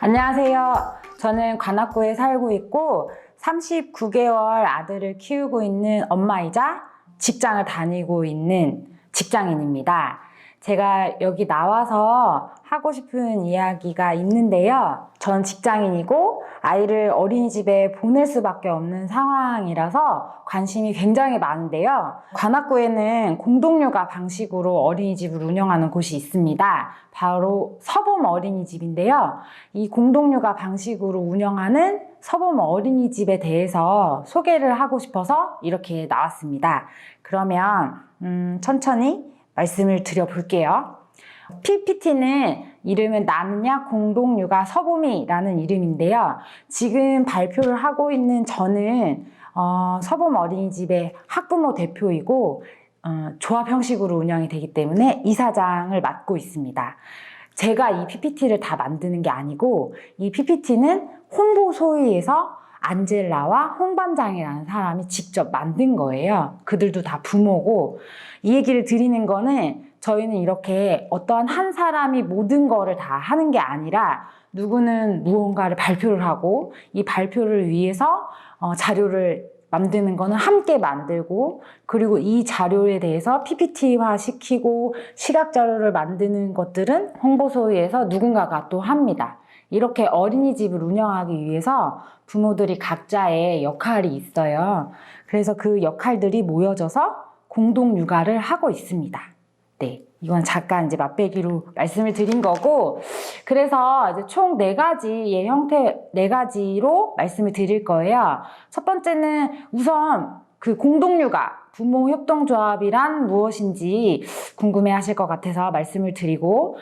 안녕하세요. 저는 관악구에 살고 있고 39개월 아들을 키우고 있는 엄마이자 직장을 다니고 있는 직장인입니다. 제가 여기 나와서 하고 싶은 이야기가 있는데요. 전 직장인이고 아이를 어린이집에 보낼 수밖에 없는 상황이라서 관심이 굉장히 많은데요. 관악구에는 공동육아 방식으로 어린이집을 운영하는 곳이 있습니다. 바로 서봄 어린이집인데요. 이 공동육아 방식으로 운영하는 서봄 어린이집에 대해서 소개를 하고 싶어서 이렇게 나왔습니다. 그러면 천천히 말씀을 드려볼게요. PPT는 이름은 나는야 공동육아 서봄이라는 이름인데요. 지금 발표를 하고 있는 저는 서봄 어린이집의 학부모 대표이고 조합 형식으로 운영이 되기 때문에 이사장을 맡고 있습니다. 제가 이 PPT를 다 만드는 게 아니고 이 PPT는 홍보소위에서 안젤라와 홍반장이라는 사람이 직접 만든 거예요. 그들도 다 부모고 이 얘기를 드리는 거는 저희는 이렇게 어떠한 한 사람이 모든 거를 다 하는 게 아니라 누구는 무언가를 발표를 하고 이 발표를 위해서 자료를 만드는 거는 함께 만들고 그리고 이 자료에 대해서 PPT화 시키고 시각 자료를 만드는 것들은 홍보소위에서 누군가가 또 합니다. 이렇게 어린이집을 운영하기 위해서 부모들이 각자의 역할이 있어요. 그래서 그 역할들이 모여져서 공동육아를 하고 있습니다. 네, 이건 잠깐 이제 맛배기로 말씀을 드린 거고, 그래서 이제 총 4가지의 형태, 4가지로 말씀을 드릴 거예요. 첫 번째는 우선 그 공동육아, 부모협동조합이란 무엇인지 궁금해 하실 것 같아서 말씀을 드리고,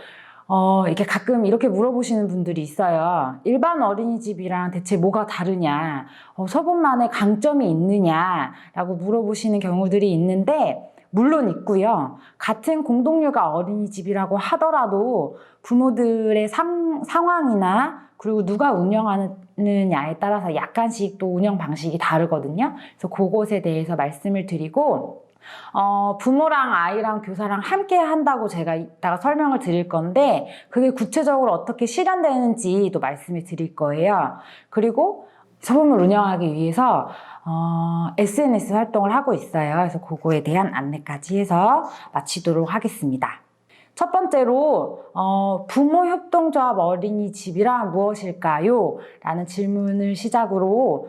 이렇게 가끔 이렇게 물어보시는 분들이 있어요. 일반 어린이집이랑 대체 뭐가 다르냐? 서봄만의 강점이 있느냐? 라고 물어보시는 경우들이 있는데, 물론 있고요. 같은 공동육아 어린이집이라고 하더라도 부모들의 상황이나 그리고 누가 운영하느냐에 따라서 약간씩 또 운영 방식이 다르거든요. 그래서 그것에 대해서 말씀을 드리고 부모랑 아이랑 교사랑 함께 한다고 제가 이따가 설명을 드릴 건데 그게 구체적으로 어떻게 실현되는지도 말씀을 드릴 거예요. 그리고 서봄을 운영하기 위해서 SNS 활동을 하고 있어요. 그래서 그거에 대한 안내까지 해서 마치도록 하겠습니다. 첫 번째로 부모협동조합 어린이집이란 무엇일까요? 라는 질문을 시작으로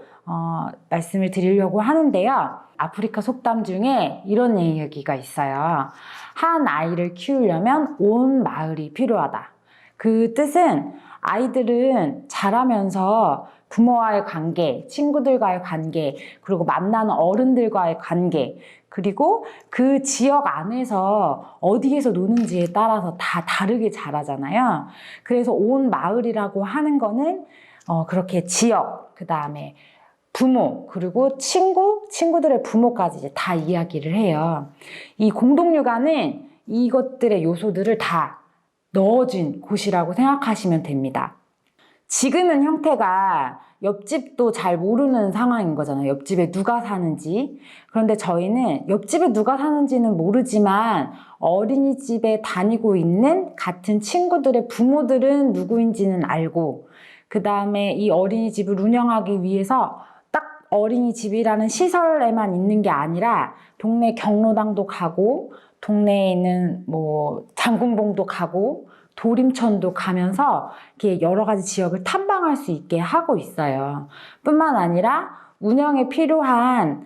말씀을 드리려고 하는데요. 아프리카 속담 중에 이런 이야기가 있어요. 한 아이를 키우려면 온 마을이 필요하다. 그 뜻은 아이들은 자라면서 부모와의 관계, 친구들과의 관계, 그리고 만나는 어른들과의 관계, 그리고 그 지역 안에서 어디에서 노는지에 따라서 다 다르게 자라잖아요. 그래서 온 마을이라고 하는 거는 그렇게 지역, 그 다음에 부모, 그리고 친구들의 부모까지 이제 다 이야기를 해요. 이 공동육아는 이것들의 요소들을 다 넣어준 곳이라고 생각하시면 됩니다. 지금은 형태가 옆집도 잘 모르는 상황인 거잖아요. 옆집에 누가 사는지. 그런데 저희는 옆집에 누가 사는지는 모르지만 어린이집에 다니고 있는 같은 친구들의 부모들은 누구인지는 알고 그 다음에 이 어린이집을 운영하기 위해서 딱 어린이집이라는 시설에만 있는 게 아니라 동네 경로당도 가고 동네에 있는 장군봉도 가고 도림천도 가면서 이렇게 여러 가지 지역을 탐방할 수 있게 하고 있어요. 뿐만 아니라 운영에 필요한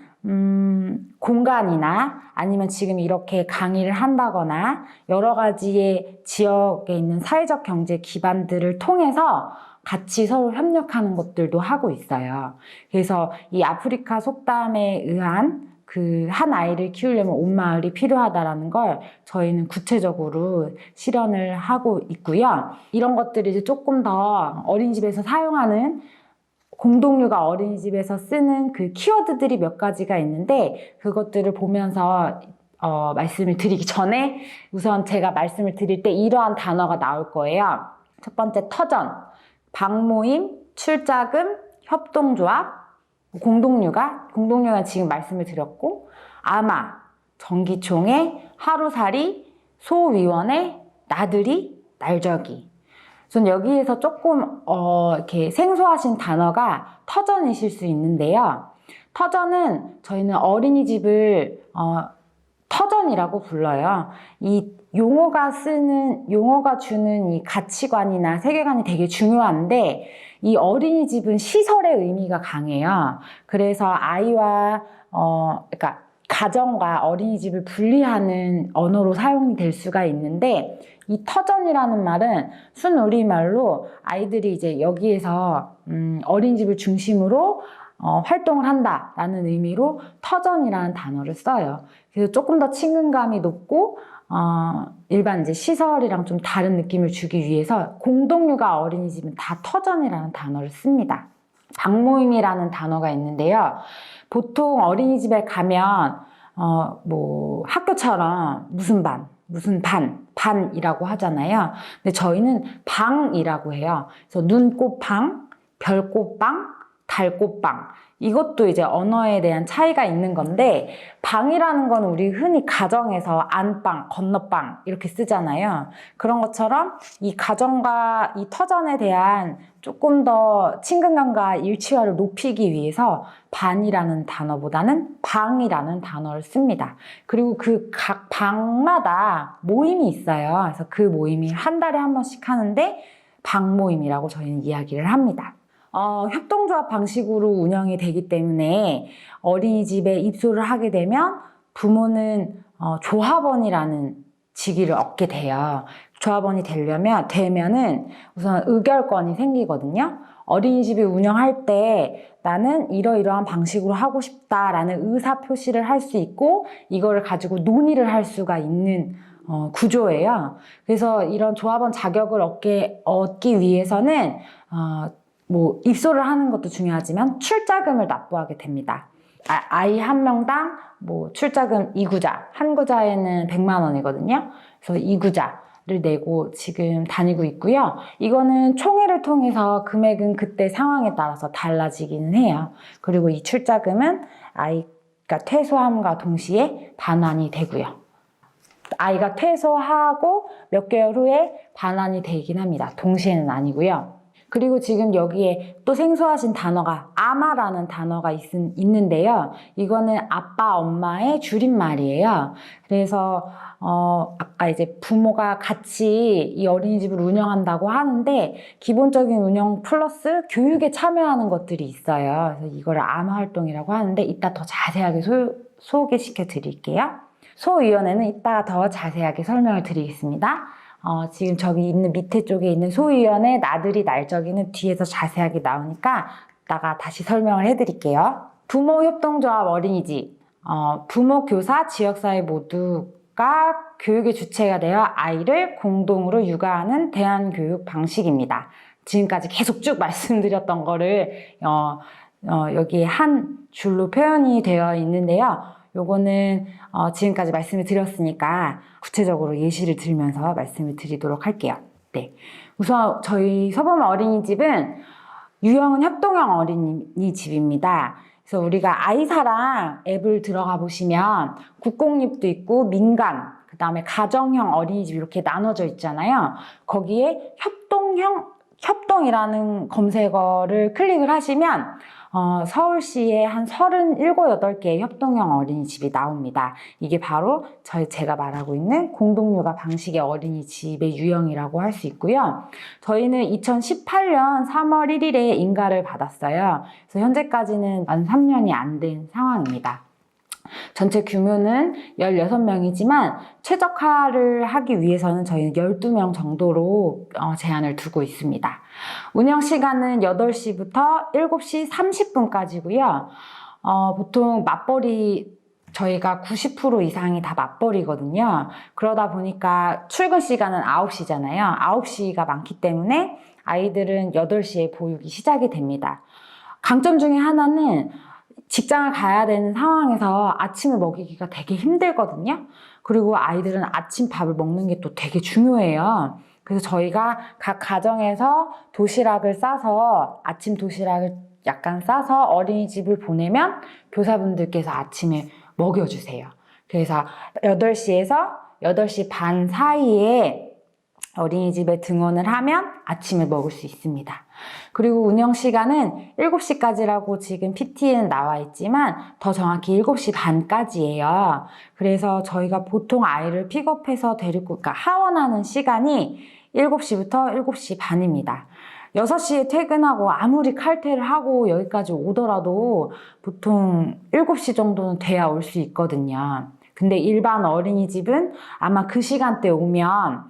공간이나 아니면 지금 이렇게 강의를 한다거나 여러 가지의 지역에 있는 사회적 경제 기반들을 통해서 같이 서로 협력하는 것들도 하고 있어요. 그래서 이 아프리카 속담에 의한 그 한 아이를 키우려면 온 마을이 필요하다라는 걸 저희는 구체적으로 실현을 하고 있고요. 이런 것들이 이제 조금 더 어린이집에서 사용하는 공동육아 어린이집에서 쓰는 그 키워드들이 몇 가지가 있는데 그것들을 보면서 말씀을 드리기 전에 우선 제가 말씀을 드릴 때 이러한 단어가 나올 거예요. 첫 번째 터전, 방모임, 출자금, 협동조합, 공동육아 지금 말씀을 드렸고 아마, 정기총회, 하루살이, 소위원회, 나들이, 날저기. 우선 여기에서 조금 이렇게 생소하신 단어가 터전이실 수 있는데요. 터전은 저희는 어린이집을 터전이라고 불러요. 이 용어가 주는 이 가치관이나 세계관이 되게 중요한데, 이 어린이집은 시설의 의미가 강해요. 그래서 아이와, 그러니까 가정과 어린이집을 분리하는 언어로 사용이 될 수가 있는데, 이 터전이라는 말은 순우리말로 아이들이 이제 여기에서 어린이집을 중심으로 활동을 한다라는 의미로 터전이라는 단어를 써요. 그래서 조금 더 친근감이 높고 일반 이제 시설이랑 좀 다른 느낌을 주기 위해서 공동육아 어린이집은 다 터전이라는 단어를 씁니다. 방모임이라는 단어가 있는데요. 보통 어린이집에 가면 뭐 학교처럼 무슨 반이라고 하잖아요. 근데 저희는 방이라고 해요. 그래서 눈꽃방, 별꽃방, 달꽃방. 이것도 이제 언어에 대한 차이가 있는 건데, 방이라는 건 우리 흔히 가정에서 안방, 건너방 이렇게 쓰잖아요. 그런 것처럼 이 가정과 이 터전에 대한 조금 더 친근감과 일치화를 높이기 위해서 반이라는 단어보다는 방이라는 단어를 씁니다. 그리고 그 각 방마다 모임이 있어요. 그래서 그 모임이 한 달에 한 번씩 하는데 방모임이라고 저희는 이야기를 합니다. 협동조합 방식으로 운영이 되기 때문에 어린이집에 입소를 하게 되면 부모는 조합원이라는 직위를 얻게 돼요. 조합원이 되면은 우선 의결권이 생기거든요. 어린이집을 운영할 때 나는 이러이러한 방식으로 하고 싶다라는 의사 표시를 할 수 있고, 이거를 가지고 논의를 할 수가 있는 구조예요. 그래서 이런 조합원 자격을 얻기 위해서는 뭐 입소를 하는 것도 중요하지만 출자금을 납부하게 됩니다. 아이 한 명당 뭐 출자금 2구자, 한 구자에는 100만 원이거든요. 그래서 2구자를 내고 지금 다니고 있고요. 이거는 총회를 통해서 금액은 그때 상황에 따라서 달라지기는 해요. 그리고 이 출자금은 아이가 퇴소함과 동시에 반환이 되고요. 아이가 퇴소하고 몇 개월 후에 반환이 되긴 합니다. 동시에는 아니고요. 그리고 지금 여기에 또 생소하신 단어가 아마라는 단어가 있는데요. 이거는 아빠, 엄마의 줄임말이에요. 그래서 아까 이제 부모가 같이 이 어린이집을 운영한다고 하는데, 기본적인 운영 플러스 교육에 참여하는 것들이 있어요. 그래서 이거를 아마 활동이라고 하는데, 이따 더 자세하게 소개시켜 드릴게요. 소위원회는 이따 더 자세하게 설명을 드리겠습니다. 지금 저기 있는 밑에 쪽에 있는 소위원회 나들이 날적이는 뒤에서 자세하게 나오니까 이따가 다시 설명을 해드릴게요. 부모협동조합 어린이집, 부모, 교사, 지역사회 모두가 교육의 주체가 되어 아이를 공동으로 육아하는 대안교육 방식입니다. 지금까지 계속 쭉 말씀드렸던 거를 여기에 한 줄로 표현이 되어 있는데요. 요거는 지금까지 말씀을 드렸으니까 구체적으로 예시를 들면서 말씀을 드리도록 할게요. 네, 우선 저희 서범 어린이집은 유형은 협동형 어린이집입니다. 그래서 우리가 아이사랑 앱을 들어가 보시면 국공립도 있고 민간, 그 다음에 가정형 어린이집 이렇게 나눠져 있잖아요. 거기에 협동이라는 검색어를 클릭을 하시면 서울시에 한 37, 8개의 협동형 어린이집이 나옵니다. 이게 바로 제가 말하고 있는 공동육아 방식의 어린이집의 유형이라고 할 수 있고요. 저희는 2018년 3월 1일에 인가를 받았어요. 그래서 현재까지는 만 3년이 안 된 상황입니다. 전체 규모는 16명이지만 최적화를 하기 위해서는 저희는 12명 정도로 제한을 두고 있습니다. 운영 시간은 8시부터 7시 30분까지고요. 보통 맞벌이 저희가 90% 이상이 다 맞벌이거든요. 그러다 보니까 출근 시간은 9시잖아요. 9시가 많기 때문에 아이들은 8시에 보육이 시작이 됩니다. 강점 중에 하나는 직장을 가야 되는 상황에서 아침을 먹이기가 되게 힘들거든요. 그리고 아이들은 아침 밥을 먹는 게 또 되게 중요해요. 그래서 저희가 각 가정에서 아침 도시락을 약간 싸서 어린이집을 보내면 교사분들께서 아침에 먹여주세요. 그래서 8시에서 8시 반 사이에 어린이집에 등원을 하면 아침을 먹을 수 있습니다. 그리고 운영 시간은 7시까지라고 지금 PT에는 나와 있지만 더 정확히 7시 반까지예요. 그래서 저희가 보통 아이를 픽업해서 데리고, 그러니까 하원하는 시간이 7시부터 7시 반입니다. 6시에 퇴근하고 아무리 칼퇴를 하고 여기까지 오더라도 보통 7시 정도는 돼야 올 수 있거든요. 근데 일반 어린이집은 아마 그 시간대 오면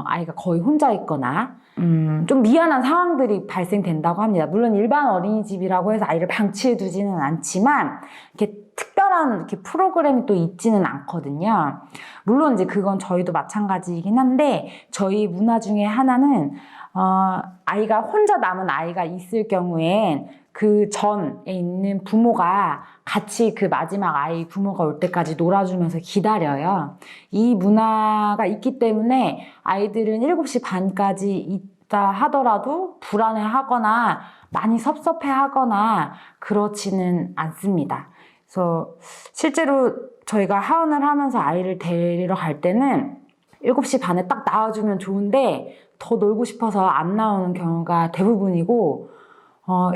아이가 거의 혼자 있거나 좀 미안한 상황들이 발생된다고 합니다. 물론 일반 어린이집이라고 해서 아이를 방치해 두지는 않지만 이렇게 특별한 이렇게 프로그램이 또 있지는 않거든요. 물론 이제 그건 저희도 마찬가지이긴 한데 저희 문화 중에 하나는 아이가 혼자 남은 아이가 있을 경우엔 그 전에 있는 부모가 같이 그 마지막 아이 부모가 올 때까지 놀아주면서 기다려요. 이 문화가 있기 때문에 아이들은 7시 반까지 있다 하더라도 불안해하거나 많이 섭섭해하거나 그렇지는 않습니다. 그래서 실제로 저희가 하원을 하면서 아이를 데리러 갈 때는 7시 반에 딱 나와주면 좋은데 더 놀고 싶어서 안 나오는 경우가 대부분이고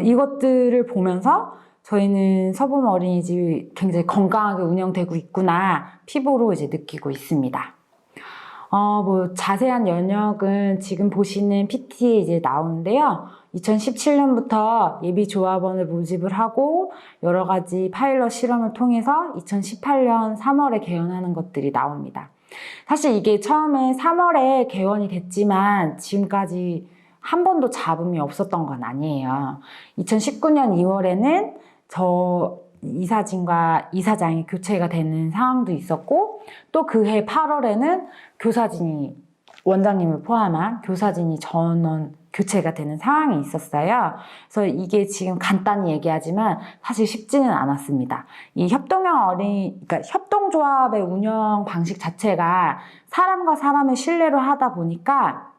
이것들을 보면서 저희는 서범 어린이집이 굉장히 건강하게 운영되고 있구나 피부로 이제 느끼고 있습니다. 뭐 자세한 연역은 지금 보시는 PT에 이제 나오는데요. 2017년부터 예비 조합원을 모집을 하고 여러 가지 파일럿 실험을 통해서 2018년 3월에 개원하는 것들이 나옵니다. 사실 이게 처음에 3월에 개원이 됐지만 지금까지 한 번도 잡음이 없었던 건 아니에요. 2019년 2월에는 저 이사진과 이사장이 교체가 되는 상황도 있었고 또 그해 8월에는 교사진이 원장님을 포함한 교사진이 전원 교체가 되는 상황이 있었어요. 그래서 이게 지금 간단히 얘기하지만 사실 쉽지는 않았습니다. 이 그러니까 협동조합의 운영 방식 자체가 사람과 사람의 신뢰로 하다 보니까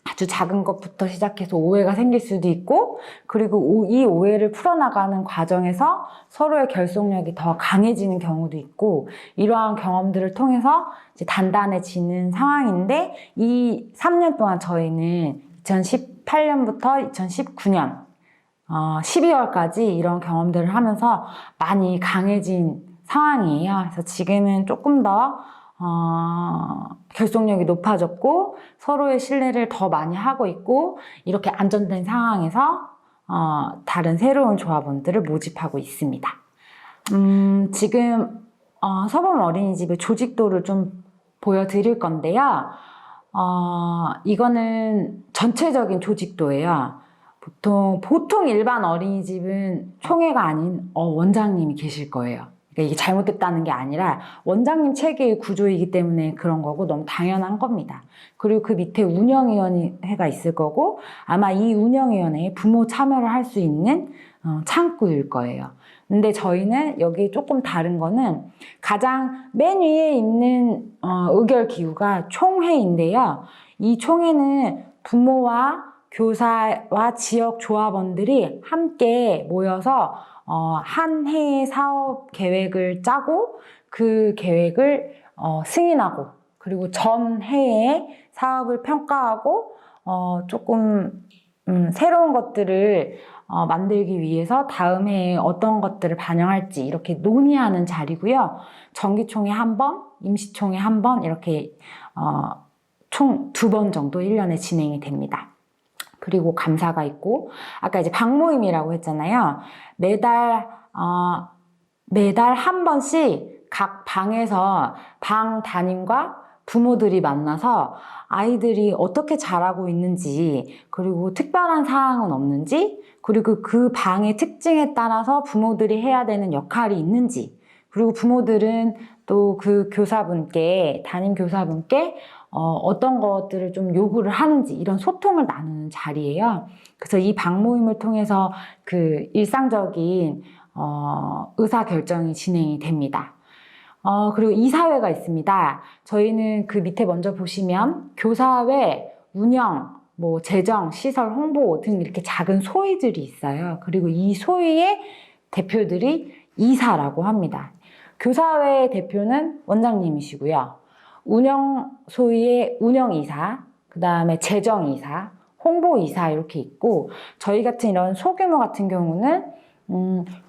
아주 작은 것부터 시작해서 오해가 생길 수도 있고 그리고 이 오해를 풀어나가는 과정에서 서로의 결속력이 더 강해지는 경우도 있고 이러한 경험들을 통해서 이제 단단해지는 상황인데 이 3년 동안 저희는 2018년부터 2019년 12월까지 이런 경험들을 하면서 많이 강해진 상황이에요. 그래서 지금은 조금 더 결속력이 높아졌고 서로의 신뢰를 더 많이 하고 있고 이렇게 안전된 상황에서 다른 새로운 조합원들을 모집하고 있습니다. 지금 서범 어린이집의 조직도를 좀 보여드릴 건데요. 이거는 전체적인 조직도예요. 보통 일반 어린이집은 총회가 아닌 원장님이 계실 거예요. 그러니까 이게 잘못됐다는 게 아니라 원장님 체계의 구조이기 때문에 그런 거고 너무 당연한 겁니다. 그리고 그 밑에 운영위원회가 있을 거고 아마 이 운영위원회에 부모 참여를 할 수 있는 창구일 거예요. 근데 저희는 여기 조금 다른 거는 가장 맨 위에 있는 의결 기구가 총회인데요. 이 총회는 부모와 교사와 지역 조합원들이 함께 모여서 한 해의 사업 계획을 짜고 그 계획을 승인하고 그리고 전 해의 사업을 평가하고 조금 새로운 것들을 만들기 위해서 다음 해에 어떤 것들을 반영할지 이렇게 논의하는 자리고요. 정기총회 한 번, 임시총회 한 번 이렇게 총 2번 정도 1년에 진행이 됩니다. 그리고 감사가 있고 아까 이제 방모임이라고 했잖아요. 매달 한 번씩 각 방에서 방 담임과 부모들이 만나서 아이들이 어떻게 자라고 있는지 그리고 특별한 사항은 없는지 그리고 그 방의 특징에 따라서 부모들이 해야 되는 역할이 있는지 그리고 부모들은 또 그 교사분께 담임 교사분께 어떤 것들을 좀 요구를 하는지 이런 소통을 나누는 자리예요. 그래서 이 방모임을 통해서 그 일상적인 의사결정이 진행이 됩니다. 그리고 이사회가 있습니다. 저희는 그 밑에 먼저 보시면 교사회, 운영, 뭐 재정, 시설, 홍보 등 이렇게 작은 소위들이 있어요. 그리고 이 소위의 대표들이 이사라고 합니다. 교사회 대표는 원장님이시고요. 운영 소위의 운영이사, 그 다음에 재정이사, 홍보이사 이렇게 있고, 저희 같은 이런 소규모 같은 경우는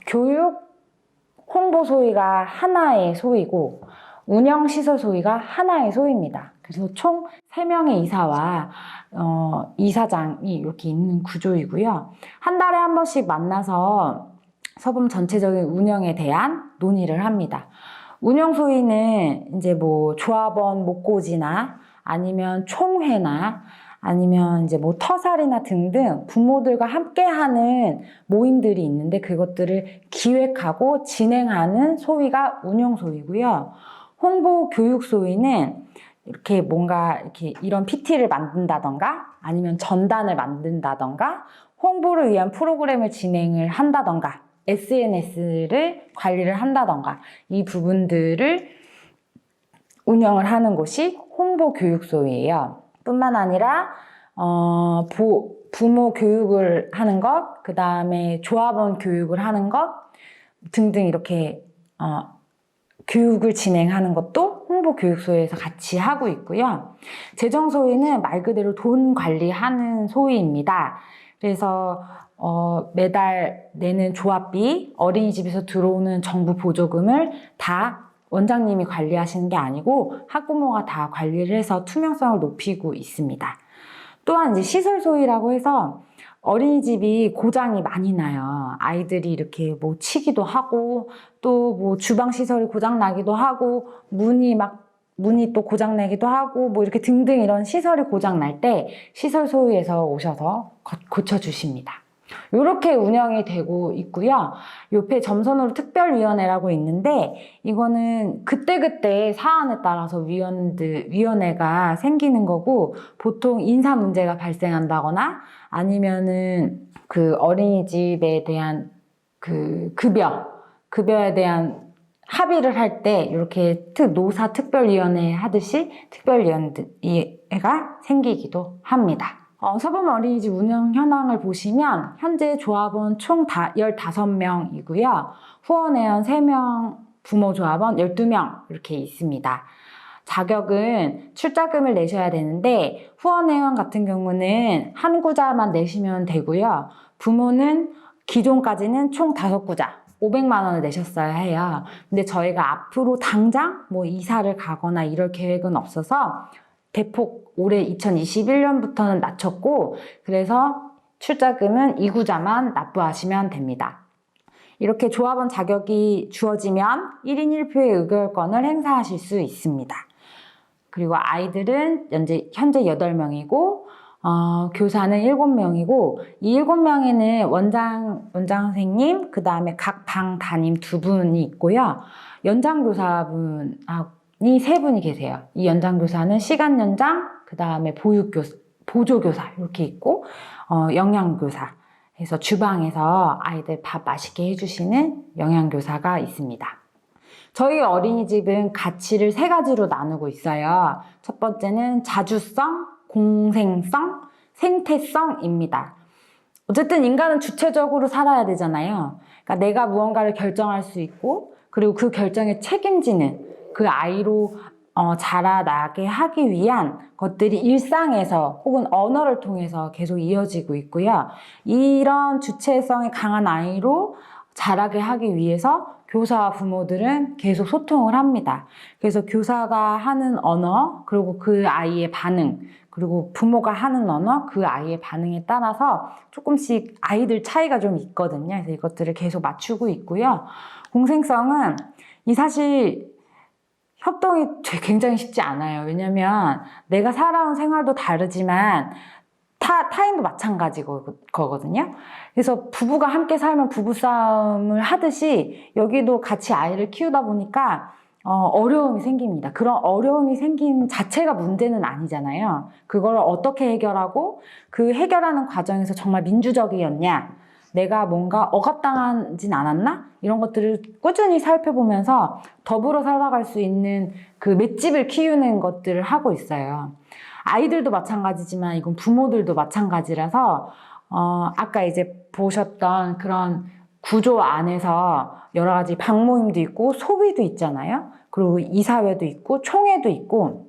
교육 홍보 소위가 하나의 소위고 운영시설 소위가 하나의 소위입니다. 그래서 총 3명의 이사와 이사장이 이렇게 있는 구조이고요. 한 달에 한 번씩 만나서 서범 전체적인 운영에 대한 논의를 합니다. 운영 소위는 이제 뭐 조합원 목고지나 아니면 총회나 아니면 이제 뭐 터살이나 등등 부모들과 함께하는 모임들이 있는데 그것들을 기획하고 진행하는 소위가 운영 소위고요. 홍보 교육 소위는 이렇게 뭔가 이렇게 이런 PT를 만든다던가 아니면 전단을 만든다던가 홍보를 위한 프로그램을 진행을 한다던가 SNS를 관리를 한다던가 이 부분들을 운영을 하는 곳이 홍보 교육 소위예요. 뿐만 아니라 부모 교육을 하는 것, 그 다음에 조합원 교육을 하는 것 등등 이렇게 교육을 진행하는 것도 홍보교육소에서 같이 하고 있고요. 재정소위는 말 그대로 돈 관리하는 소위입니다. 그래서 매달 내는 조합비, 어린이집에서 들어오는 정부 보조금을 다 원장님이 관리하시는 게 아니고 학부모가 다 관리를 해서 투명성을 높이고 있습니다. 또한 이제 시설소위라고 해서 어린이집이 고장이 많이 나요. 아이들이 이렇게 뭐 치기도 하고 또 뭐 주방 시설이 고장 나기도 하고 문이 또 고장 나기도 하고 뭐 이렇게 등등 이런 시설이 고장 날 때 시설 소위에서 오셔서 고쳐 주십니다. 이렇게 운영이 되고 있고요. 옆에 점선으로 특별위원회라고 있는데 이거는 그때그때 사안에 따라서 위원회가 생기는 거고 보통 인사 문제가 발생한다거나 아니면은 그 어린이집에 대한 그 급여에 대한 합의를 할 때 이렇게 노사 특별위원회 하듯이 특별위원회가 생기기도 합니다. 서범 어린이집 운영 현황을 보시면 현재 조합원 총 15명이고요. 후원회원 3명, 부모 조합원 12명 이렇게 있습니다. 자격은 출자금을 내셔야 되는데 후원회원 같은 경우는 한 구자만 내시면 되고요. 부모는 기존까지는 총 5구자 500만 원을 내셨어야 해요. 근데 저희가 앞으로 당장 뭐 이사를 가거나 이럴 계획은 없어서 대폭 올해 2021년부터는 낮췄고 그래서 출자금은 2구자만 납부하시면 됩니다. 이렇게 조합원 자격이 주어지면 1인 1표의 의결권을 행사하실 수 있습니다. 그리고 아이들은 현재 8명이고 교사는 7명이고 이 7명에는 원장 선생님 그 다음에 각 방 담임 2분이 있고요. 연장교사분이 3분이 계세요. 이 연장교사는 시간 연장 그 다음에 보조교사 이렇게 있고 영양교사 해서 주방에서 아이들 밥 맛있게 해주시는 영양교사가 있습니다. 저희 어린이집은 가치를 3가지로 나누고 있어요. 첫 번째는 자주성, 공생성, 생태성입니다. 어쨌든 인간은 주체적으로 살아야 되잖아요. 그러니까 내가 무언가를 결정할 수 있고 그리고 그 결정에 책임지는 그 아이로 자라나게 하기 위한 것들이 일상에서 혹은 언어를 통해서 계속 이어지고 있고요. 이런 주체성이 강한 아이로 자라게 하기 위해서 교사와 부모들은 계속 소통을 합니다. 그래서 교사가 하는 언어, 그리고 그 아이의 반응, 그리고 부모가 하는 언어, 그 아이의 반응에 따라서 조금씩 아이들 차이가 좀 있거든요. 그래서 이것들을 계속 맞추고 있고요. 공생성은 사실 협동이 굉장히 쉽지 않아요. 왜냐면 내가 살아온 생활도 다르지만 타인도 마찬가지거든요. 그래서 부부가 함께 살면 부부싸움을 하듯이 여기도 같이 아이를 키우다 보니까 어려움이 생깁니다. 그런 어려움이 생긴 자체가 문제는 아니잖아요. 그걸 어떻게 해결하고 그 해결하는 과정에서 정말 민주적이었냐, 내가 뭔가 억압당하진 않았나? 이런 것들을 꾸준히 살펴보면서 더불어 살아갈 수 있는 그 맷집을 키우는 것들을 하고 있어요. 아이들도 마찬가지지만 이건 부모들도 마찬가지라서 아까 이제 보셨던 그런 구조 안에서 여러 가지 방모임도 있고 소위도 있잖아요. 그리고 이사회도 있고 총회도 있고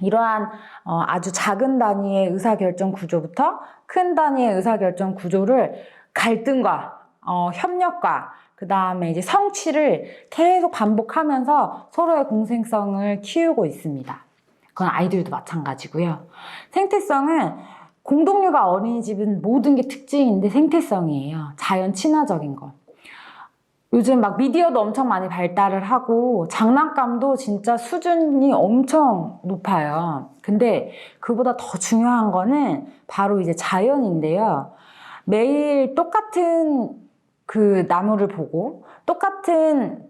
이러한 아주 작은 단위의 의사결정 구조부터 큰 단위의 의사결정 구조를 갈등과 협력과 그 다음에 이제 성취를 계속 반복하면서 서로의 공생성을 키우고 있습니다. 그건 아이들도 마찬가지고요. 생태성은 공동육아 어린이집은 모든 게 특징인데 생태성이에요. 자연 친화적인 것. 요즘 막 미디어도 엄청 많이 발달을 하고 장난감도 진짜 수준이 엄청 높아요. 근데 그보다 더 중요한 거는 바로 이제 자연인데요. 매일 똑같은 그 나무를 보고 똑같은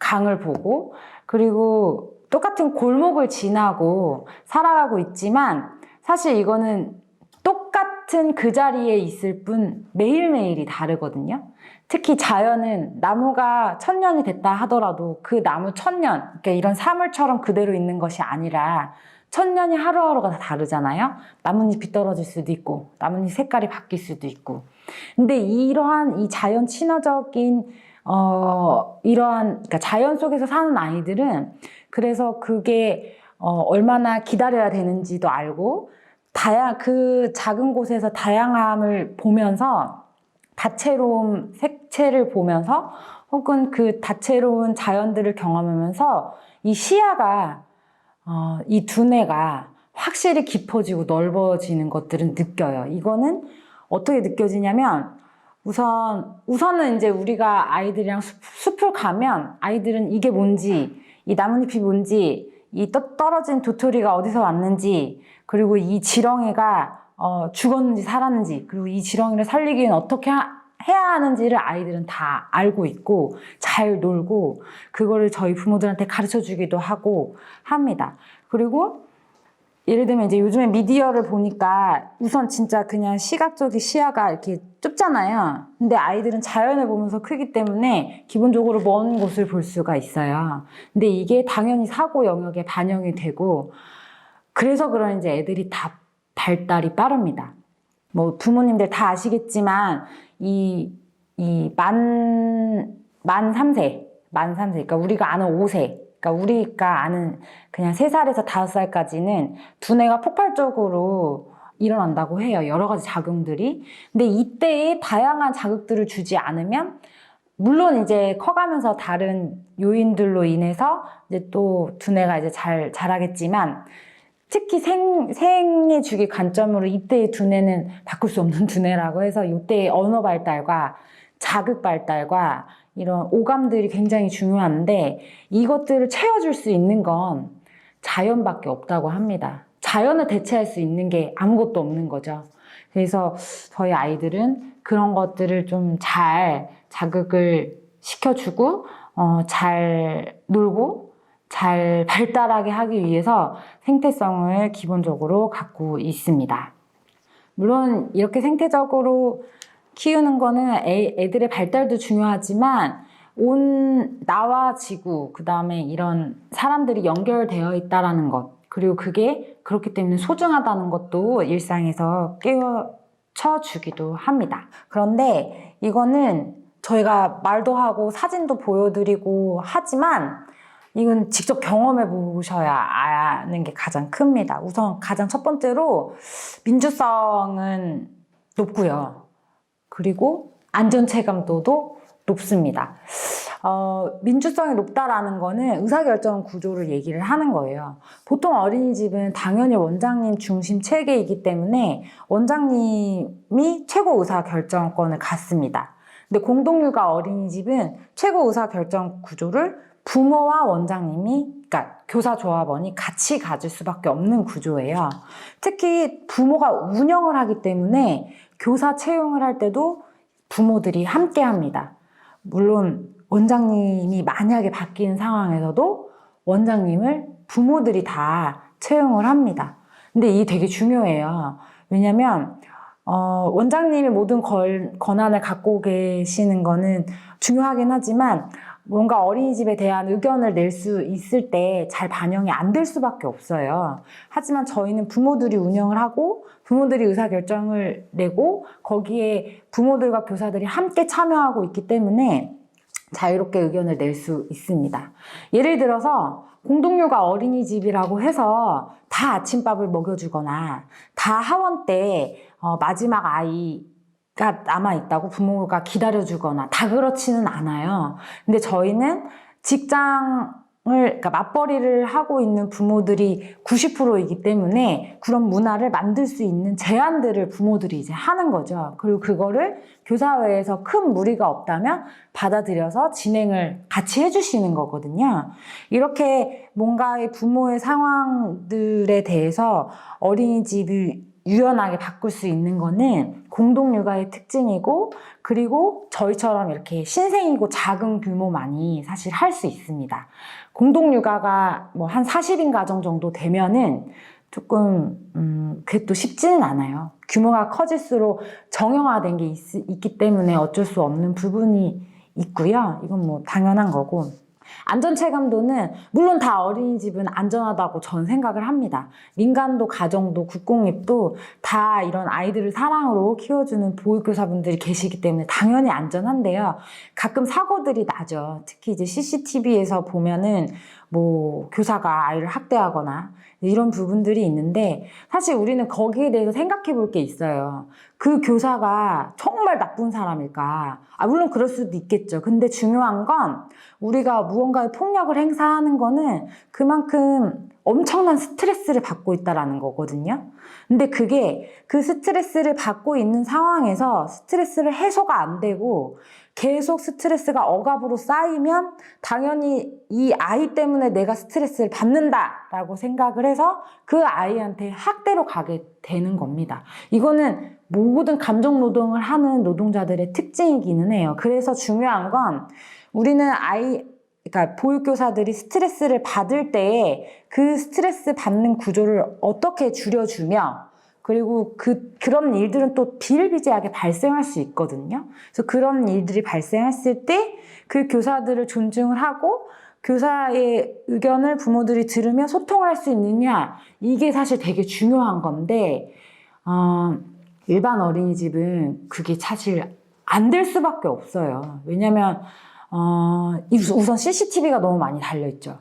강을 보고 그리고 똑같은 골목을 지나고 살아가고 있지만 사실 이거는 똑같은 그 자리에 있을 뿐 매일매일이 다르거든요. 특히 자연은 나무가 1000년이 됐다 하더라도 그 나무 1000년, 그러니까 이런 사물처럼 그대로 있는 것이 아니라 1000년이 하루하루가 다 다르잖아요. 나뭇잎이 떨어질 수도 있고 나뭇잎 색깔이 바뀔 수도 있고. 근데 이러한 이 자연 친화적인 그러니까 자연 속에서 사는 아이들은 그래서 그게 얼마나 기다려야 되는지도 알고 그 작은 곳에서 다양함을 보면서 다채로운 색채를 보면서 혹은 그 다채로운 자연들을 경험하면서 이 시야가 이 두뇌가 확실히 깊어지고 넓어지는 것들은 느껴요. 이거는 어떻게 느껴지냐면 우선은 이제 우리가 아이들이랑 숲을 가면 아이들은 이게 뭔지, 이 나뭇잎이 뭔지, 이 떨어진 도토리가 어디서 왔는지, 그리고 이 지렁이가 죽었는지 살았는지, 그리고 이 지렁이를 살리기 위해는 어떻게 해야 하는지를 아이들은 다 알고 있고 잘 놀고 그거를 저희 부모들한테 가르쳐 주기도 하고 합니다. 그리고 예를 들면 이제 요즘에 미디어를 보니까 우선 진짜 그냥 시각적인 시야가 이렇게 좁잖아요. 근데 아이들은 자연을 보면서 크기 때문에 기본적으로 먼 곳을 볼 수가 있어요. 근데 이게 당연히 사고 영역에 반영이 되고 그래서 그런지 애들이 다 발달이 빠릅니다. 뭐 부모님들 다 아시겠지만 만 3세, 그러니까 우리가 아는 5세, 그러니까 우리가 아는 그냥 3살에서 5살까지는 두뇌가 폭발적으로 일어난다고 해요. 여러 가지 작용들이. 근데 이때에 다양한 자극들을 주지 않으면 물론 이제 커가면서 다른 요인들로 인해서 이제 또 두뇌가 이제 잘 자라겠지만 특히 생애 주기 관점으로 이때의 두뇌는 바꿀 수 없는 두뇌라고 해서 이때의 언어 발달과 자극 발달과 이런 오감들이 굉장히 중요한데 이것들을 채워줄 수 있는 건 자연밖에 없다고 합니다. 자연을 대체할 수 있는 게 아무것도 없는 거죠. 그래서 저희 아이들은 그런 것들을 좀 잘 자극을 시켜주고 잘 놀고 잘 발달하게 하기 위해서 생태성을 기본적으로 갖고 있습니다. 물론 이렇게 생태적으로 키우는 거는 애들의 발달도 중요하지만 나와 지구, 그 다음에 이런 사람들이 연결되어 있다는 것, 그리고 그게 그렇기 때문에 소중하다는 것도 일상에서 깨우쳐 주기도 합니다. 그런데 이거는 저희가 말도 하고 사진도 보여드리고 하지만 이건 직접 경험해 보셔야 아는 게 가장 큽니다. 우선 가장 첫 번째로 민주성은 높고요. 그리고 안전 체감도도 높습니다. 민주성이 높다라는 거는 의사결정 구조를 얘기를 하는 거예요. 보통 어린이집은 당연히 원장님 중심 체계이기 때문에 원장님이 최고 의사결정권을 갖습니다. 근데 공동육아 어린이집은 최고 의사결정 구조를 부모와 원장님이, 그러니까 교사조합원이 같이 가질 수밖에 없는 구조예요. 특히 부모가 운영을 하기 때문에 교사 채용을 할 때도 부모들이 함께 합니다. 물론 원장님이 만약에 바뀌는 상황에서도 원장님을 부모들이 다 채용을 합니다. 근데 이게 되게 중요해요. 왜냐면 원장님이 모든 권한을 갖고 계시는 거는 중요하긴 하지만 뭔가 어린이집에 대한 의견을 낼 수 있을 때 잘 반영이 안 될 수밖에 없어요. 하지만 저희는 부모들이 운영을 하고 부모들이 의사결정을 내고 거기에 부모들과 교사들이 함께 참여하고 있기 때문에 자유롭게 의견을 낼 수 있습니다. 예를 들어서 공동육아 어린이집이라고 해서 다 아침밥을 먹여주거나 다 하원 때 마지막 아이가 남아있다고 부모가 기다려주거나 다 그렇지는 않아요. 근데 저희는 그러니까 맞벌이를 하고 있는 부모들이 90%이기 때문에 그런 문화를 만들 수 있는 제안들을 부모들이 이제 하는 거죠. 그리고 그거를 교사회에서 큰 무리가 없다면 받아들여서 진행을 같이 해주시는 거거든요. 이렇게 뭔가의 부모의 상황들에 대해서 어린이집을 유연하게 바꿀 수 있는 거는 공동육아의 특징이고, 그리고 저희처럼 이렇게 신생이고 작은 규모만이 사실 할 수 있습니다. 공동육아가 뭐 한 40인 가정 정도 되면은 조금 그게 또 쉽지는 않아요. 규모가 커질수록 정형화된 게 있기 때문에 어쩔 수 없는 부분이 있고요. 이건 뭐 당연한 거고. 안전체감도는 물론 다 어린이집은 안전하다고 저는 생각을 합니다. 민간도 가정도 국공립도 다 이런 아이들을 사랑으로 키워주는 보육교사분들이 계시기 때문에 당연히 안전한데요. 가끔 사고들이 나죠. 특히 이제 CCTV에서 보면은 뭐 교사가 아이를 학대하거나 이런 부분들이 있는데, 사실 우리는 거기에 대해서 생각해 볼 게 있어요. 그 교사가 정말 나쁜 사람일까? 물론 그럴 수도 있겠죠. 근데 중요한 건 우리가 무언가의 폭력을 행사하는 거는 그만큼 엄청난 스트레스를 받고 있다라는 거거든요. 근데 그게 그 스트레스를 받고 있는 상황에서 스트레스를 해소가 안 되고 계속 스트레스가 억압으로 쌓이면 당연히 이 아이 때문에 내가 스트레스를 받는다라고 생각을 해서 그 아이한테 학대로 가게 되는 겁니다. 이거는 모든 감정 노동을 하는 노동자들의 특징이기는 해요. 그래서 중요한 건 우리는 그러니까 보육교사들이 스트레스를 받을 때에 그 스트레스 받는 구조를 어떻게 줄여주며, 그리고 그런 일들은 또 비일비재하게 발생할 수 있거든요. 그래서 그런 일들이 발생했을 때 그 교사들을 존중을 하고 교사의 의견을 부모들이 들으며 소통을 할 수 있느냐, 이게 사실 되게 중요한 건데, 일반 어린이집은 그게 사실 안 될 수밖에 없어요. 왜냐면 우선 CCTV가 너무 많이 달려있죠.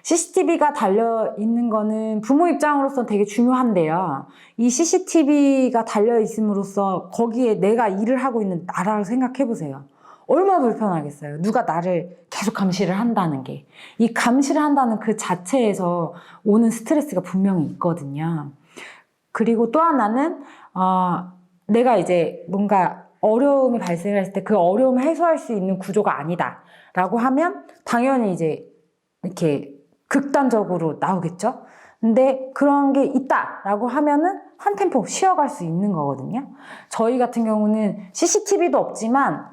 CCTV가 달려있는 거는 부모 입장으로서 되게 중요한데요. 이 CCTV가 달려있음으로써 거기에 내가 일을 하고 있는 나라를 생각해보세요. 얼마나 불편하겠어요. 누가 나를 계속 감시를 한다는 게. 이 감시를 한다는 그 자체에서 오는 스트레스가 분명히 있거든요. 그리고 또 하나는 내가 이제 뭔가 어려움이 발생했을 때 그 어려움을 해소할 수 있는 구조가 아니다 라고 하면 당연히 이제 이렇게 극단적으로 나오겠죠. 근데 그런 게 있다 라고 하면은 한 템포 쉬어갈 수 있는 거거든요. 저희 같은 경우는 CCTV도 없지만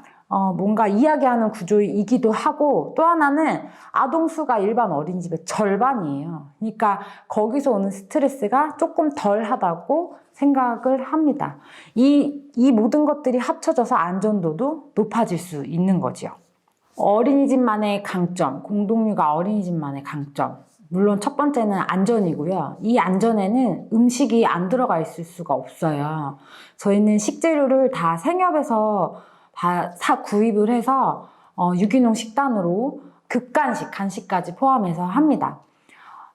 뭔가 이야기하는 구조이기도 하고, 또 하나는 아동수가 일반 어린이집의 절반이에요. 그러니까 거기서 오는 스트레스가 조금 덜하다고 생각을 합니다. 이 모든 것들이 합쳐져서 안전도도 높아질 수 있는 거죠. 어린이집만의 강점, 공동육아 어린이집만의 강점. 물론 첫 번째는 안전이고요. 이 안전에는 음식이 안 들어가 있을 수가 없어요. 저희는 식재료를 다 생협에서 구입을 해서 유기농 식단으로 극간식, 간식까지 포함해서 합니다.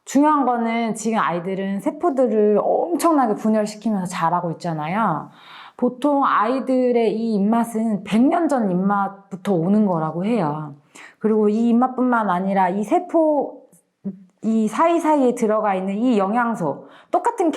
중요한 거는 지금 아이들은 세포들을 엄청나게 분열시키면서 자라고 있잖아요. 보통 아이들의 이 입맛은 100년 전 입맛부터 오는 거라고 해요. 그리고 이 입맛뿐만 아니라 이 사이사이에 들어가 있는 이 영양소, 똑같은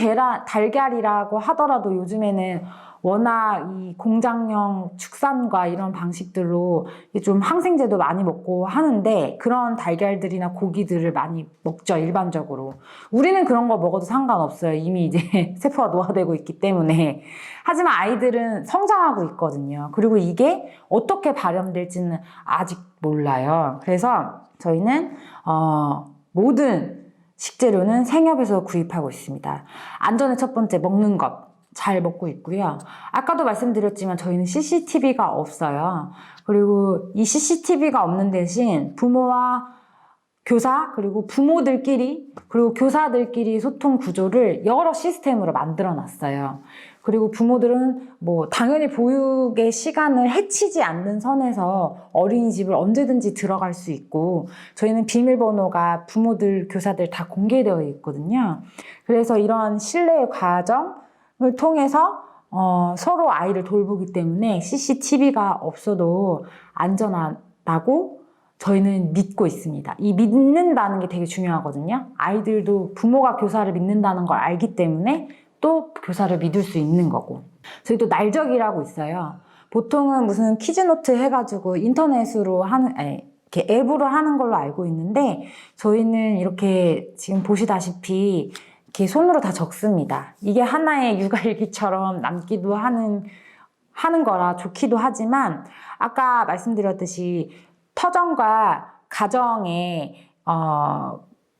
달걀이라고 하더라도 요즘에는 워낙 이 공장용 축산과 이런 방식들로 좀 항생제도 많이 먹고 하는데, 그런 달걀들이나 고기들을 많이 먹죠, 일반적으로. 우리는 그런 거 먹어도 상관없어요. 이미 이제 세포가 노화되고 있기 때문에. 하지만 아이들은 성장하고 있거든요. 그리고 이게 어떻게 발현될지는 아직 몰라요. 그래서 저희는 모든 식재료는 생협에서 구입하고 있습니다. 안전의 첫 번째, 먹는 것. 잘 먹고 있고요. 아까도 말씀드렸지만 저희는 CCTV가 없어요. 그리고 이 CCTV가 없는 대신 부모와 교사 그리고 부모들끼리 그리고 교사들끼리 소통 구조를 여러 시스템으로 만들어 놨어요. 그리고 부모들은 뭐 당연히 보육의 시간을 해치지 않는 선에서 어린이집을 언제든지 들어갈 수 있고 저희는 비밀번호가 부모들, 교사들 다 공개되어 있거든요. 그래서 이런 신뢰의 과정을 통해서 서로 아이를 돌보기 때문에 CCTV가 없어도 안전하다고 저희는 믿고 있습니다. 이 믿는다는 게 되게 중요하거든요. 아이들도 부모가 교사를 믿는다는 걸 알기 때문에 또 교사를 믿을 수 있는 거고. 저희도 날적이라고 있어요. 보통은 무슨 키즈노트 해가지고 인터넷으로 하는, 이렇게 앱으로 하는 걸로 알고 있는데 저희는 이렇게 지금 보시다시피 이렇게 손으로 다 적습니다. 이게 하나의 육아일기처럼 남기도 하는 거라 좋기도 하지만 아까 말씀드렸듯이 터전과 가정의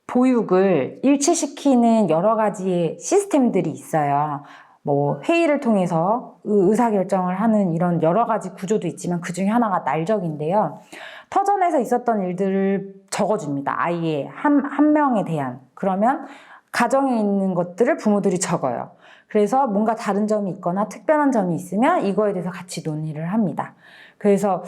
보육을 일치시키는 여러 가지의 시스템들이 있어요. 뭐 회의를 통해서 의사결정을 하는 이런 여러 가지 구조도 있지만 그 중에 하나가 날적인데요. 터전에서 있었던 일들을 적어줍니다. 아이의 한 명에 대한. 그러면 가정에 있는 것들을 부모들이 적어요. 그래서 뭔가 다른 점이 있거나 특별한 점이 있으면 이거에 대해서 같이 논의를 합니다. 그래서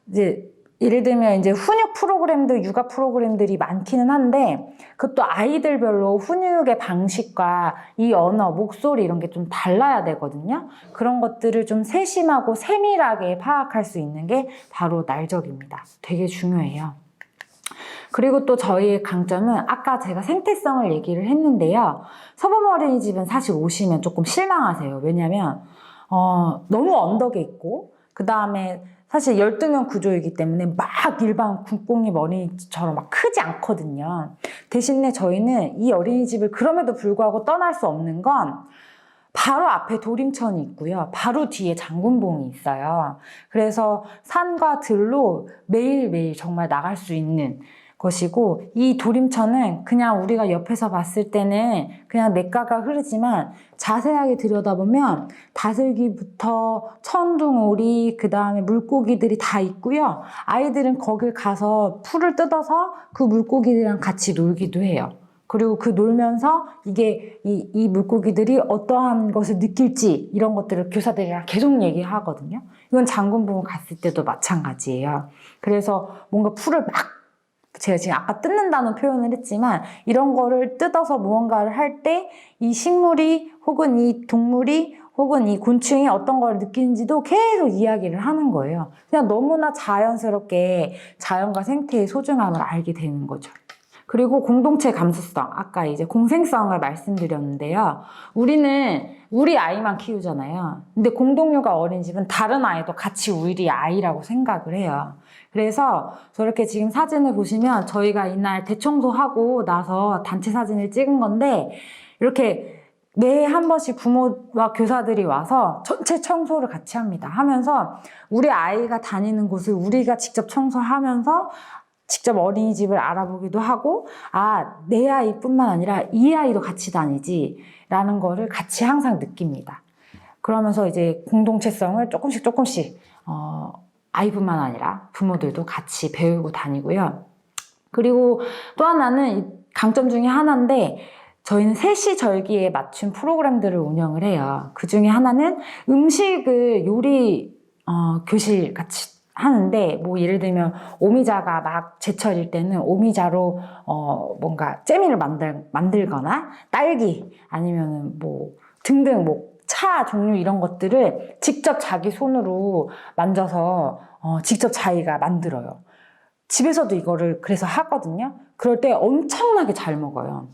이제 예를 들면 이제 훈육 프로그램들, 육아 프로그램들이 많기는 한데 그것도 아이들별로 훈육의 방식과 이 언어, 목소리 이런 게 좀 달라야 되거든요. 그런 것들을 좀 세심하고 세밀하게 파악할 수 있는 게 바로 날적입니다. 되게 중요해요. 그리고 또 저희의 강점은 아까 제가 생태성을 얘기를 했는데요. 서범 어린이집은 사실 오시면 조금 실망하세요. 왜냐면 너무 언덕에 있고 그 다음에 사실 12명 구조이기 때문에 막 일반 국공립 어린이집처럼 막 크지 않거든요. 대신에 저희는 이 어린이집을 그럼에도 불구하고 떠날 수 없는 건 바로 앞에 도림천이 있고요. 바로 뒤에 장군봉이 있어요. 그래서 산과 들로 매일매일 정말 나갈 수 있는 것이고 이 도림천은 그냥 우리가 옆에서 봤을 때는 그냥 냇가가 흐르지만 자세하게 들여다보면 다슬기부터 천둥오리 그 다음에 물고기들이 다 있고요. 아이들은 거길 가서 풀을 뜯어서 그 물고기들이랑 같이 놀기도 해요. 그리고 그 놀면서 이게 이 물고기들이 어떠한 것을 느낄지 이런 것들을 교사들이랑 계속 얘기하거든요. 이건 장군봉 갔을 때도 마찬가지예요. 그래서 뭔가 풀을 막 제가 지금 아까 뜯는다는 표현을 했지만 이런 거를 뜯어서 무언가를 할 때 이 식물이 혹은 이 동물이 혹은 이 곤충이 어떤 걸 느끼는지도 계속 이야기를 하는 거예요. 그냥 너무나 자연스럽게 자연과 생태의 소중함을 알게 되는 거죠. 그리고 공동체 감수성, 아까 이제 공생성을 말씀드렸는데요. 우리는 우리 아이만 키우잖아요. 근데 공동육아 어린이집은 다른 아이도 같이 우리 아이라고 생각을 해요. 그래서 저렇게 지금 사진을 보시면 저희가 이날 대청소하고 나서 단체 사진을 찍은 건데 이렇게 매해 한 번씩 부모와 교사들이 와서 전체 청소를 같이 합니다. 하면서 우리 아이가 다니는 곳을 우리가 직접 청소하면서 직접 어린이집을 알아보기도 하고 내 아이뿐만 아니라 이 아이도 같이 다니지 라는 거를 같이 항상 느낍니다. 그러면서 이제 공동체성을 조금씩 아이뿐만 아니라 부모들도 같이 배우고 다니고요. 그리고 또 하나는 강점 중에 하나인데 저희는 세시절기에 맞춘 프로그램들을 운영을 해요. 그 중에 하나는 음식을 요리 교실 같이 하는데 뭐 예를 들면 오미자가 막 제철일 때는 오미자로 뭔가 잼이를 만들거나 딸기 아니면은 뭐 등등 뭐 차 종류 이런 것들을 직접 자기 손으로 만져서 직접 자기가 만들어요. 집에서도 이거를 그래서 하거든요. 그럴 때 엄청나게 잘 먹어요.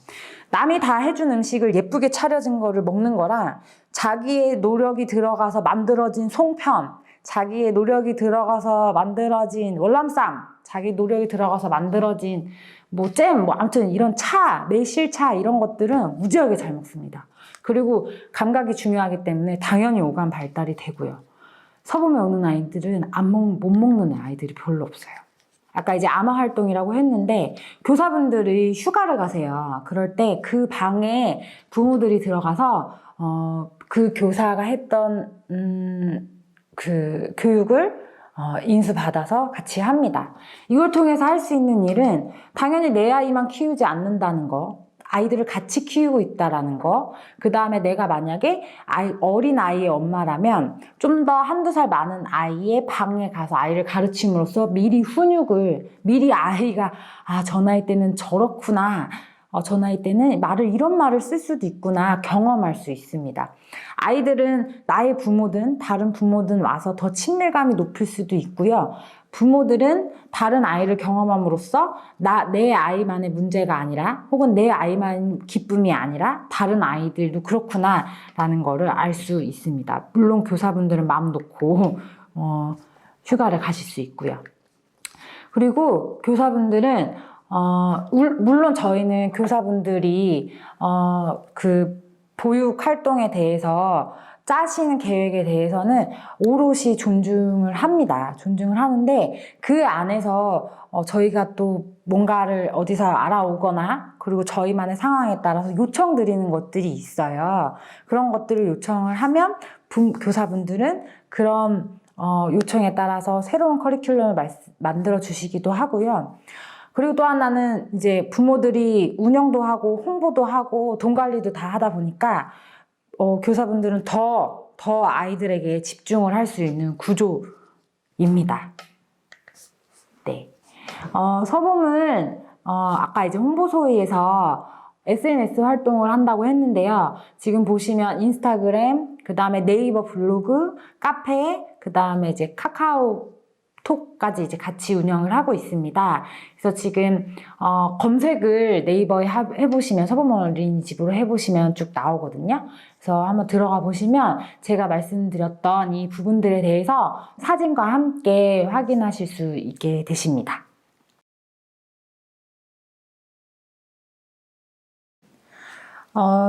남이 다 해준 음식을 예쁘게 차려진 거를 먹는 거랑 자기의 노력이 들어가서 만들어진 송편, 자기의 노력이 들어가서 만들어진 월남쌈, 자기 노력이 들어가서 만들어진 뭐 잼, 뭐 아무튼 이런 차, 매실차 이런 것들은 무지하게 잘 먹습니다. 그리고 감각이 중요하기 때문에 당연히 오감 발달이 되고요. 서범에 오는 아이들은 못 먹는 아이들이 별로 없어요. 아까 이제 암화 활동이라고 했는데 교사분들이 휴가를 가세요. 그럴 때 그 방에 부모들이 들어가서 그 교사가 했던 그 교육을 인수받아서 같이 합니다. 이걸 통해서 할 수 있는 일은 당연히 내 아이만 키우지 않는다는 거, 아이들을 같이 키우고 있다라는 거, 그 다음에 내가 만약에 어린 아이의 엄마라면 좀 더 한두 살 많은 아이의 방에 가서 아이를 가르침으로써 미리 아이가 저 나이 때는 저렇구나, 저 나이 때는 이런 말을 쓸 수도 있구나 경험할 수 있습니다. 아이들은 나의 부모든 다른 부모든 와서 더 친밀감이 높을 수도 있고요. 부모들은 다른 아이를 경험함으로써 내 아이만의 문제가 아니라 혹은 내 아이만 기쁨이 아니라 다른 아이들도 그렇구나 라는 거를 알 수 있습니다. 물론 교사분들은 마음 놓고 휴가를 가실 수 있고요. 그리고 교사분들은 물론 저희는 교사분들이 그 보육 활동에 대해서 짜시는 계획에 대해서는 오롯이 존중을 합니다. 존중을 하는데 그 안에서 저희가 또 뭔가를 어디서 알아오거나 그리고 저희만의 상황에 따라서 요청드리는 것들이 있어요. 그런 것들을 요청을 하면 교사분들은 그런 요청에 따라서 새로운 커리큘럼을 만들어 주시기도 하고요. 그리고 또 하나는 이제 부모들이 운영도 하고 홍보도 하고 돈 관리도 다 하다 보니까 교사분들은 더 아이들에게 집중을 할 수 있는 구조입니다. 네. 서봄은 아까 이제 홍보소위에서 SNS 활동을 한다고 했는데요. 지금 보시면 인스타그램, 그 다음에 네이버 블로그, 카페, 그 다음에 이제 카카오톡까지 이제 같이 운영을 하고 있습니다. 그래서 지금 검색을 네이버에 해보시면 서봄 어린이집으로 해보시면 쭉 나오거든요. 그래서 한번 들어가 보시면 제가 말씀드렸던 이 부분들에 대해서 사진과 함께 확인하실 수 있게 되십니다.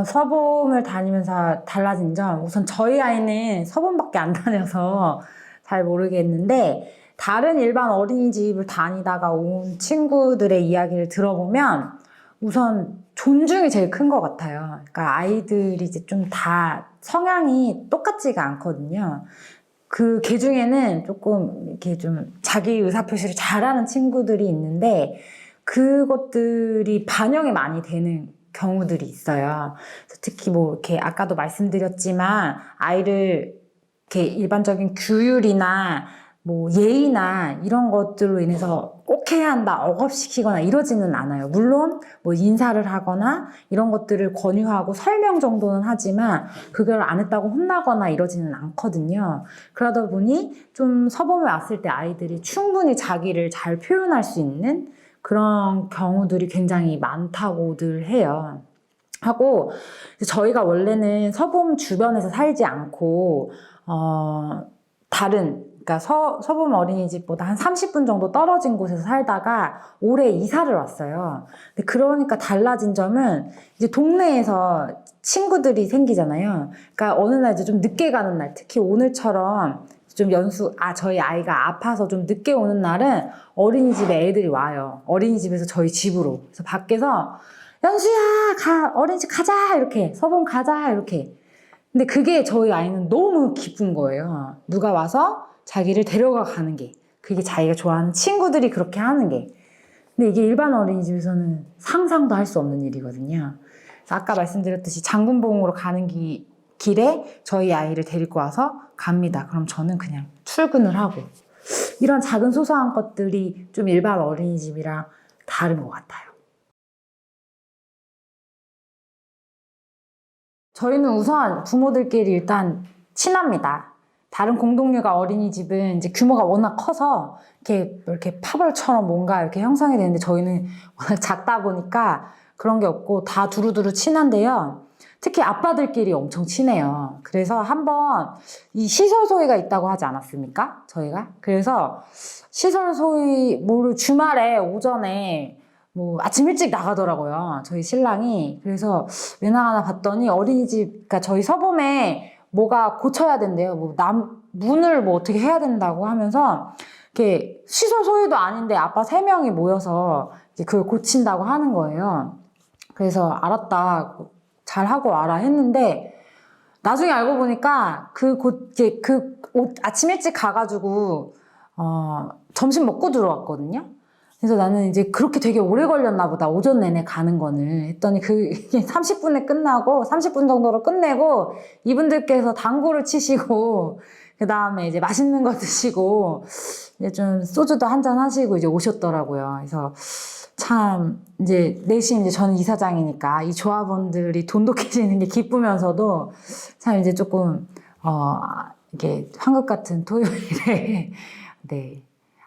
서봄을 다니면서 달라진 점, 우선 저희 아이는 서봄밖에 안 다녀서 잘 모르겠는데 다른 일반 어린이집을 다니다가 온 친구들의 이야기를 들어보면 우선 존중이 제일 큰 것 같아요. 그러니까 아이들이 이제 좀 다 성향이 똑같지가 않거든요. 걔 중에는 조금 이렇게 좀 자기 의사표시를 잘하는 친구들이 있는데 그것들이 반영이 많이 되는 경우들이 있어요. 특히 뭐 이렇게 아까도 말씀드렸지만 아이를 이렇게 일반적인 규율이나 뭐 예의나 이런 것들로 인해서 꼭 해야 한다, 억압시키거나 이러지는 않아요. 물론 뭐 인사를 하거나 이런 것들을 권유하고 설명 정도는 하지만 그걸 안 했다고 혼나거나 이러지는 않거든요. 그러다 보니 좀 서범에 왔을 때 아이들이 충분히 자기를 잘 표현할 수 있는 그런 경우들이 굉장히 많다고들 해요. 하고 저희가 원래는 서봄 주변에서 살지 않고 그러니까 서봄 어린이집보다 한 30분 정도 떨어진 곳에서 살다가 올해 이사를 왔어요. 근데 그러니까 달라진 점은 이제 동네에서 친구들이 생기잖아요. 그러니까 어느 날 이제 좀 늦게 가는 날, 특히 오늘처럼 좀 저희 아이가 아파서 좀 늦게 오는 날은 어린이집에 애들이 와요. 어린이집에서 저희 집으로. 그래서 밖에서 연수야, 어린이집 가자! 이렇게. 서봄 가자! 이렇게. 근데 그게 저희 아이는 너무 기쁜 거예요. 누가 와서 자기를 데려가 가는 게. 그게 자기가 좋아하는 친구들이 그렇게 하는 게. 근데 이게 일반 어린이집에서는 상상도 할 수 없는 일이거든요. 그래서 아까 말씀드렸듯이 장군봉으로 가는 길에 저희 아이를 데리고 와서 갑니다. 그럼 저는 그냥 출근을 하고. 이런 작은 소소한 것들이 좀 일반 어린이집이랑 다른 것 같아요. 저희는 우선 부모들끼리 일단 친합니다. 다른 공동육아 어린이집은 이제 규모가 워낙 커서 이렇게 파벌처럼 뭔가 이렇게 형성이 되는데 저희는 워낙 작다 보니까 그런 게 없고 다 두루두루 친한데요. 특히 아빠들끼리 엄청 친해요. 그래서 한번 이 시설 소위가 있다고 하지 않았습니까? 저희가. 그래서 시설 소위 주말에 오전에 뭐 아침 일찍 나가더라고요. 저희 신랑이. 그래서 왜 나가나 봤더니 어린이집, 그러니까 저희 서봄에 뭐가 고쳐야 된대요. 문을 뭐 어떻게 해야 된다고 하면서 이렇게 시설 소유도 아닌데 아빠 3명이 모여서 이제 그걸 고친다고 하는 거예요. 그래서 알았다. 잘하고 와라 했는데 나중에 알고 보니까 아침 일찍 가가지고 점심 먹고 들어왔거든요. 그래서 나는 이제 그렇게 되게 오래 걸렸나 보다. 오전 내내 가는 거는. 했더니 그게 30분에 끝나고 30분 정도로 끝내고 이분들께서 당구를 치시고 그 다음에 이제 맛있는 거 드시고 이제 좀 소주도 한잔 하시고 이제 오셨더라고요. 그래서 참 이제 내심 이제 저는 이사장이니까 이 조합원들이 돈독해지는 게 기쁘면서도 참 이제 조금 이게 황금 같은 토요일에 네.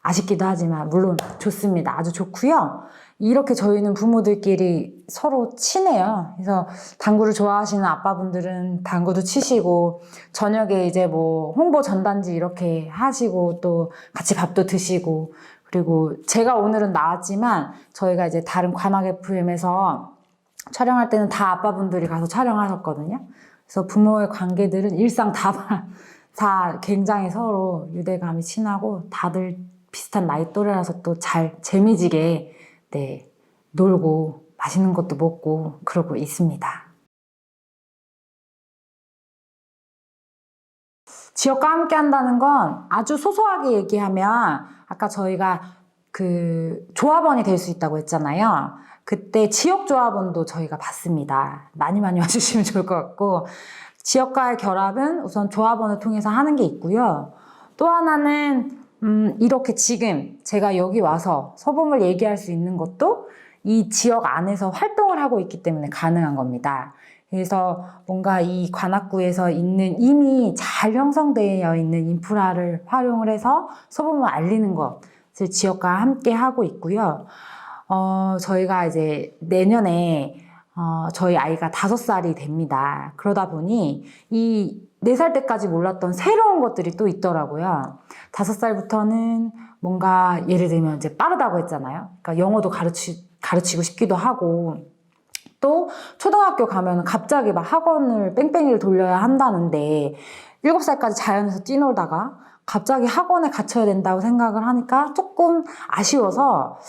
아쉽기도 하지만 물론 좋습니다. 아주 좋고요. 이렇게 저희는 부모들끼리 서로 친해요. 그래서 당구를 좋아하시는 아빠분들은 당구도 치시고 저녁에 이제 뭐 홍보 전단지 이렇게 하시고 또 같이 밥도 드시고 그리고 제가 오늘은 나왔지만 저희가 이제 다른 관악 FM에서 촬영할 때는 다 아빠분들이 가서 촬영하셨거든요. 그래서 부모의 관계들은 일상 다 굉장히 서로 유대감이 친하고 다들 비슷한 나이 또래라서 또 잘 재미지게 네, 놀고 맛있는 것도 먹고 그러고 있습니다. 지역과 함께 한다는 건 아주 소소하게 얘기하면 아까 저희가 그 조합원이 될 수 있다고 했잖아요. 그때 지역 조합원도 저희가 받습니다. 많이 와주시면 좋을 것 같고 지역과의 결합은 우선 조합원을 통해서 하는 게 있고요. 또 하나는 이렇게 지금 제가 여기 와서 서범을 얘기할 수 있는 것도 이 지역 안에서 활동을 하고 있기 때문에 가능한 겁니다. 그래서 뭔가 이 관악구에서 있는 이미 잘 형성되어 있는 인프라를 활용을 해서 서범을 알리는 것을 지역과 함께 하고 있고요. 저희가 이제 내년에 저희 아이가 5살이 됩니다. 그러다 보니 이 4살 때까지 몰랐던 새로운 것들이 또 있더라고요. 5살부터는 뭔가 예를 들면 이제 빠르다고 했잖아요. 그러니까 영어도 가르치고 싶기도 하고 또 초등학교 가면 갑자기 막 학원을 뺑뺑이를 돌려야 한다는데 7살까지 자연에서 뛰놀다가 갑자기 학원에 갇혀야 된다고 생각을 하니까 조금 아쉬워서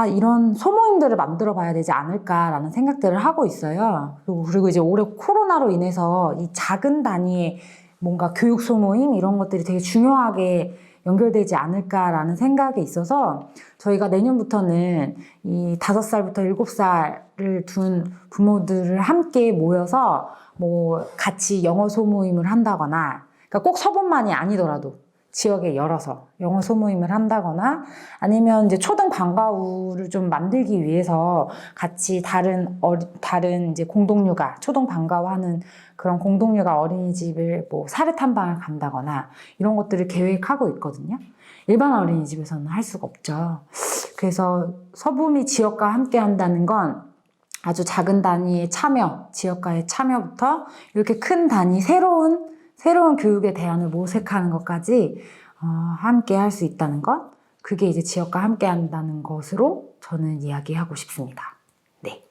이런 소모임들을 만들어 봐야 되지 않을까라는 생각들을 하고 있어요. 그리고 이제 올해 코로나로 인해서 이 작은 단위의 뭔가 교육 소모임 이런 것들이 되게 중요하게 연결되지 않을까라는 생각이 있어서 저희가 내년부터는 이 5살부터 7살을 둔 부모들을 함께 모여서 뭐 같이 영어 소모임을 한다거나 그러니까 꼭 서범만이 아니더라도 지역에 열어서 영어 소모임을 한다거나 아니면 이제 초등 방과후를 좀 만들기 위해서 같이 다른 이제 공동육아, 초등 방과후 하는 그런 공동육아 어린이집을 뭐 사례 탐방을 간다거나 이런 것들을 계획하고 있거든요. 일반 어린이집에서는 할 수가 없죠. 그래서 서범이 지역과 함께 한다는 건 아주 작은 단위의 참여, 지역과의 참여부터 이렇게 큰 단위, 새로운 교육의 대안을 모색하는 것까지 함께 할 수 있다는 것, 그게 이제 지역과 함께 한다는 것으로 저는 이야기하고 싶습니다. 네.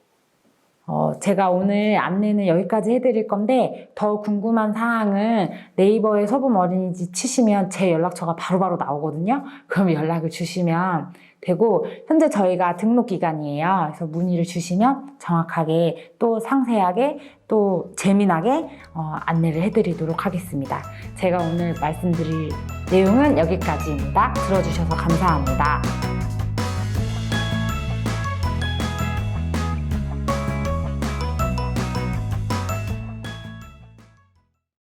제가 오늘 안내는 여기까지 해드릴 건데 더 궁금한 사항은 네이버에 서범 어린이집 치시면 제 연락처가 바로바로 나오거든요. 그럼 연락을 주시면 되고 현재 저희가 등록 기간이에요. 그래서 문의를 주시면 정확하게 또 상세하게 또 재미나게 안내를 해드리도록 하겠습니다. 제가 오늘 말씀드릴 내용은 여기까지입니다. 들어주셔서 감사합니다.